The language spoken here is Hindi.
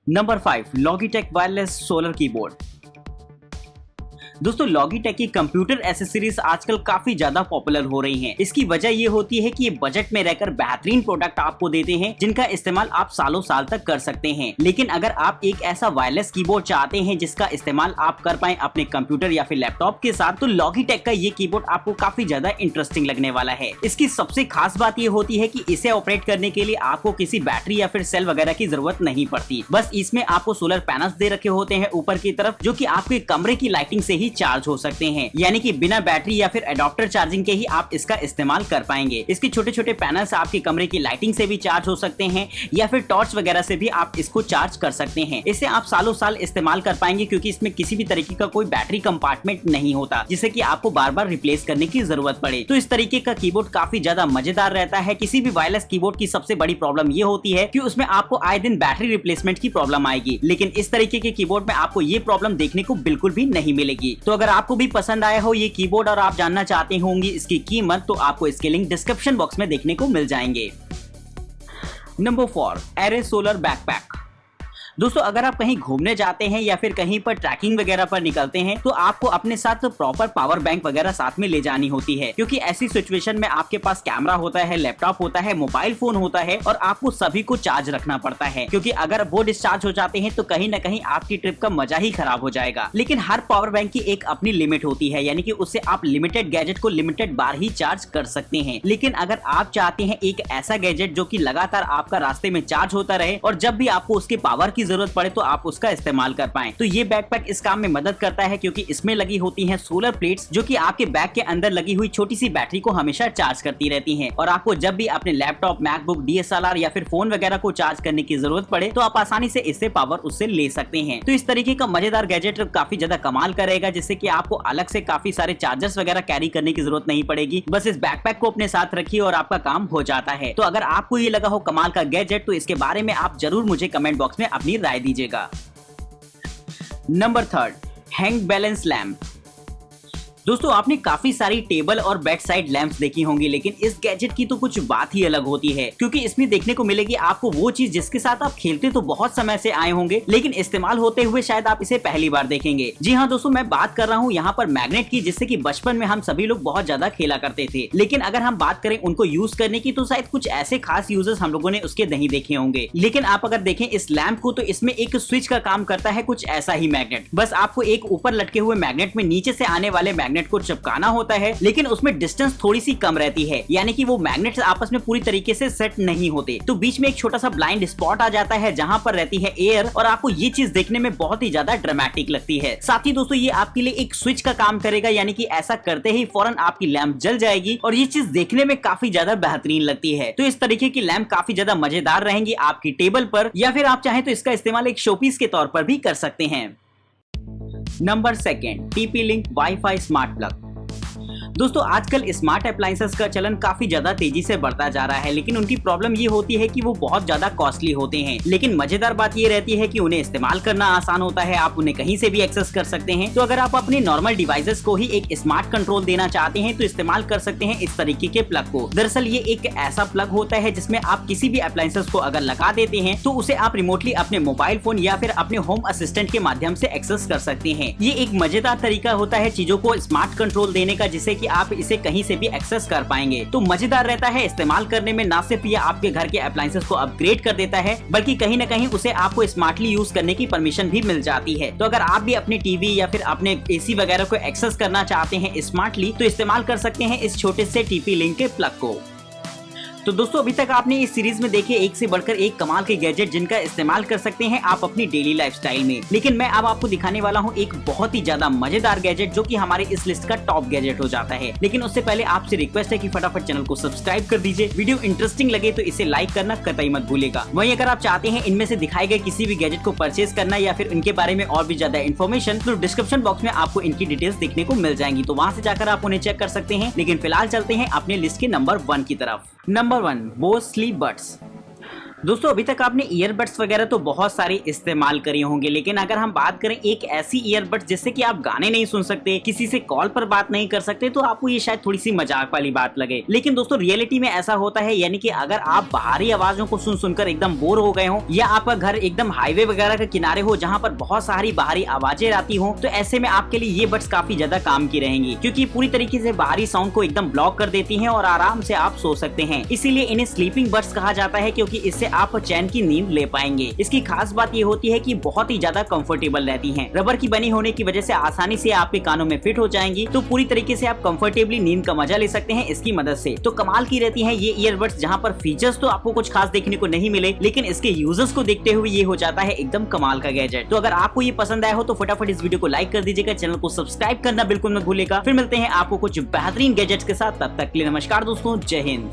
Number 5 Logitech wireless solar keyboard. दोस्तों लॉगिटेक की कंप्यूटर एसेसरीज आजकल काफी ज्यादा पॉपुलर हो रही हैं। इसकी वजह ये होती है कि ये बजट में रहकर बेहतरीन प्रोडक्ट आपको देते हैं जिनका इस्तेमाल आप सालों साल तक कर सकते हैं। लेकिन अगर आप एक ऐसा वायरलेस कीबोर्ड चाहते हैं जिसका इस्तेमाल आप कर पाए अपने कंप्यूटर या फिर लैपटॉप के साथ, तो लॉगिटेक का ये कीबोर्ड आपको काफी ज्यादा इंटरेस्टिंग लगने वाला है। इसकी सबसे खास बात ये होती है कि इसे ऑपरेट करने के लिए आपको किसी बैटरी या फिर सेल वगैरह की जरूरत नहीं पड़ती। बस इसमें आपको सोलर पैनल्स दे रखे होते हैं ऊपर की तरफ, जो कि आपके कमरे की लाइटिंग से ही चार्ज हो सकते हैं। यानी कि बिना बैटरी या फिर एडाप्टर चार्जिंग के ही आप इसका इस्तेमाल कर पाएंगे। इसके छोटे छोटे पैनल्स आपके कमरे की लाइटिंग से भी चार्ज हो सकते हैं या फिर टॉर्च वगैरह से भी आप इसको चार्ज कर सकते हैं। इसे आप सालों साल इस्तेमाल कर पाएंगे क्योंकि इसमें किसी भी तरीके का कोई बैटरी कंपार्टमेंट नहीं होता जिससे कि आपको बार बार रिप्लेस करने की जरूरत पड़े। तो इस तरीके का कीबोर्ड काफी ज्यादा मजेदार रहता है। किसी भी वायरलेस कीबोर्ड की सबसे बड़ी प्रॉब्लम ये होती है कि उसमें आपको आए दिन बैटरी रिप्लेसमेंट की प्रॉब्लम आएगी, लेकिन इस तरीके के कीबोर्ड में आपको ये प्रॉब्लम देखने को बिल्कुल भी नहीं मिलेगी। तो अगर आपको भी पसंद आया हो ये कीबोर्ड और आप जानना चाहते होंगे इसकी कीमत, तो आपको इसके लिंक डिस्क्रिप्शन बॉक्स में देखने को मिल जाएंगे। Number 4 array solar backpack. दोस्तों अगर आप कहीं घूमने जाते हैं या फिर कहीं पर ट्रैकिंग वगैरह पर निकलते हैं तो आपको अपने साथ प्रॉपर पावर बैंक वगैरह साथ में ले जानी होती है, क्योंकि ऐसी सिचुएशन में आपके पास कैमरा होता है, लैपटॉप होता है, मोबाइल फोन होता है और आपको सभी को चार्ज रखना पड़ता है, क्योंकि अगर वो डिस्चार्ज हो जाते हैं तो कहीं ना कहीं आपकी ट्रिप का मजा ही खराब हो जाएगा। लेकिन हर पावर बैंक की एक अपनी लिमिट होती है, यानी कि उससे आप लिमिटेड गैजेट को लिमिटेड बार ही चार्ज कर सकते हैं। लेकिन अगर आप चाहते हैं एक ऐसा गैजेट जो कि लगातार आपका रास्ते में चार्ज होता रहे और जब भी आपको उसके पावर की जरूरत पड़े तो आप उसका इस्तेमाल कर पाएं, तो ये बैकपैक इस काम में मदद करता है, क्योंकि इसमें लगी होती हैं सोलर प्लेट्स जो कि आपके बैग के अंदर लगी हुई छोटी सी बैटरी को हमेशा चार्ज करती रहती हैं। और आपको जब भी अपने लैपटॉप, मैकबुक, डीएसएलआर या फिर फोन वगैरह को चार्ज करने की जरूरत पड़े तो आप आसानी से इससे पावर उससे ले सकते हैं। तो इस तरीके का मजेदार गैजेट काफी ज्यादा कमाल करेगा, जिससे कि आपको अलग से काफी सारे चार्जर्स वगैरह कैरी करने की जरूरत नहीं पड़ेगी। बस इस बैकपैक को अपने साथ रखिए और आपका काम हो जाता है। तो अगर आपको ये लगा हो कमाल का गैजेट तो इसके बारे में आप जरूर मुझे कमेंट बॉक्स में अपनी राय दीजिएगा। Number 3 hang balance lamp. दोस्तों आपने काफी सारी टेबल और बेड साइड लैंप्स देखी होंगी, लेकिन इस गैजेट की तो कुछ बात ही अलग होती है, क्योंकि इसमें देखने को मिलेगी आपको वो चीज जिसके साथ आप खेलते तो बहुत समय से आए होंगे, लेकिन इस्तेमाल होते हुए शायद आप इसे पहली बार देखेंगे। जी हाँ दोस्तों, मैं बात कर रहा हूँ यहाँ पर मैग्नेट की, जिससे कि बचपन में हम सभी लोग बहुत ज्यादा खेला करते थे। लेकिन अगर हम बात करें उनको यूज करने की तो शायद कुछ ऐसे खास यूजर्स हम लोगों ने उसके नहीं देखे होंगे। लेकिन आप अगर देखें इस लैंप को तो इसमें एक स्विच का काम करता है, कुछ ऐसा ही मैग्नेट। बस आपको एक ऊपर लटके हुए मैग्नेट में नीचे से आने वाले मैग्नेट को चिपकाना होता है, लेकिन उसमें डिस्टेंस थोड़ी सी कम रहती है, यानी कि वो मैग्नेट्स आपस में पूरी तरीके से सेट नहीं होते। तो बीच में एक छोटा सा ब्लाइंड स्पॉट आ जाता है जहां पर रहती है एयर, और आपको ये चीज देखने में बहुत ही ज्यादा ड्रामेटिक लगती है। साथ ही दोस्तों ये आपके लिए एक स्विच का काम करेगा, यानी कि ऐसा करते ही फौरन आपकी लैंप जल जाएगी और ये चीज देखने में काफी ज्यादा बेहतरीन लगती है। तो इस तरीके की लैंप काफी ज्यादा मजेदार रहेंगी आपकी टेबल पर, या फिर आप चाहें तो इसका इस्तेमाल एक शोपीस के तौर पर भी कर सकते हैं। Number 2 TP-Link wifi smart plug. दोस्तों आजकल स्मार्ट अप्लायंसेस का चलन काफी ज्यादा तेजी से बढ़ता जा रहा है, लेकिन उनकी प्रॉब्लम ये होती है कि वो बहुत ज्यादा कॉस्टली होते हैं। लेकिन मजेदार बात ये रहती है कि उन्हें इस्तेमाल करना आसान होता है, आप उन्हें कहीं से भी एक्सेस कर सकते हैं। तो अगर आप अपने नॉर्मल डिवाइसेस को ही एक स्मार्ट कंट्रोल देना चाहते हैं तो इस्तेमाल कर सकते हैं इस तरीके के प्लग को। दरअसल ये एक ऐसा प्लग होता है जिसमें आप किसी भी अप्लायंसेस को अगर लगा देते हैं तो उसे आप रिमोटली अपने मोबाइल फोन या फिर अपने होम असिस्टेंट के माध्यम से एक्सेस कर सकते हैं। ये एक मजेदार तरीका होता है चीजों को स्मार्ट कंट्रोल देने का, जिससे कि आप इसे कहीं से भी एक्सेस कर पाएंगे। तो मजेदार रहता है इस्तेमाल करने में। ना सिर्फ ये आपके घर के अप्लायंसेस को अपग्रेड कर देता है, बल्कि कहीं न कहीं उसे आपको स्मार्टली यूज करने की परमिशन भी मिल जाती है। तो अगर आप भी अपने टीवी या फिर अपने एसी वगैरह को एक्सेस करना चाहते हैं स्मार्टली, तो इस्तेमाल कर सकते हैं इस छोटे से TP-Link के प्लग को। तो दोस्तों अभी तक आपने इस सीरीज में देखे एक से बढ़कर एक कमाल के गैजेट जिनका इस्तेमाल कर सकते हैं आप अपनी डेली लाइफस्टाइल में। लेकिन मैं अब आपको दिखाने वाला हूं एक बहुत ही ज्यादा मजेदार गैजेट जो कि हमारे इस लिस्ट का टॉप गैजेट हो जाता है। लेकिन उससे पहले आपसे रिक्वेस्ट है कि फटाफट चैनल को सब्सक्राइब कर दीजिए। वीडियो इंटरेस्टिंग लगे तो इसे लाइक करना कतई मत भूलेगा। वहीं अगर आप चाहते हैं इनमें से दिखाए गए किसी भी गैजेट को परचेज करना या फिर इनके बारे में और भी ज्यादा इन्फॉर्मेशन, तो डिस्क्रिप्शन बॉक्स में आपको इनकी डिटेल्स देखने को मिल जाएंगी, तो वहां से जाकर आप उन्हें चेक कर सकते हैं। लेकिन फिलहाल चलते हैं अपने लिस्ट के नंबर 1 की तरफ। Number 1 Bose sleep buds. दोस्तों अभी तक आपने ईयरबड्स वगैरह तो बहुत सारे इस्तेमाल करे होंगे, लेकिन अगर हम बात करें एक ऐसी ईयरबड्स जिससे कि आप गाने नहीं सुन सकते, किसी से कॉल पर बात नहीं कर सकते, तो आपको ये शायद थोड़ी सी मजाक वाली बात लगे। लेकिन दोस्तों रियलिटी में ऐसा होता है, यानी कि अगर आप बाहरी आवाजों को सुन सुनकर एकदम बोर हो गए हो, या आपका घर एकदम हाईवे वगैरह के किनारे हो जहाँ पर बहुत सारी बाहरी आवाजें आती हो, तो ऐसे में आपके लिए ये बड्स काफी ज्यादा काम की रहेंगी, क्योंकि पूरी तरीके से बाहरी साउंड को एकदम ब्लॉक कर देती हैं और आराम से आप सो सकते हैं। इसीलिए इन्हें स्लीपिंग बड्स कहा जाता है, क्योंकि इससे आप चैन की नींद ले पाएंगे। इसकी खास बात ये होती है कि बहुत ही ज्यादा कंफर्टेबल रहती हैं। रबर की बनी होने की वजह से आसानी से आपके कानों में फिट हो जाएंगी, तो पूरी तरीके से आप कंफर्टेबली नींद का मजा ले सकते हैं इसकी मदद से। तो कमाल की रहती हैं ये ईयरबड्स, जहां पर फीचर्स तो आपको कुछ खास देखने को नहीं मिले, लेकिन इसके यूजर्स को देखते हुए ये हो जाता है एकदम कमाल का गैजेट। तो अगर आपको ये पसंद आया हो तो फटाफट इस वीडियो को लाइक कर दीजिएगा, चैनल को सब्सक्राइब करना बिल्कुल मत भूलिएगा। फिर मिलते हैं आपको कुछ बेहतरीन गैजेट्स के साथ, तब तक के लिए नमस्कार दोस्तों, जय हिंद।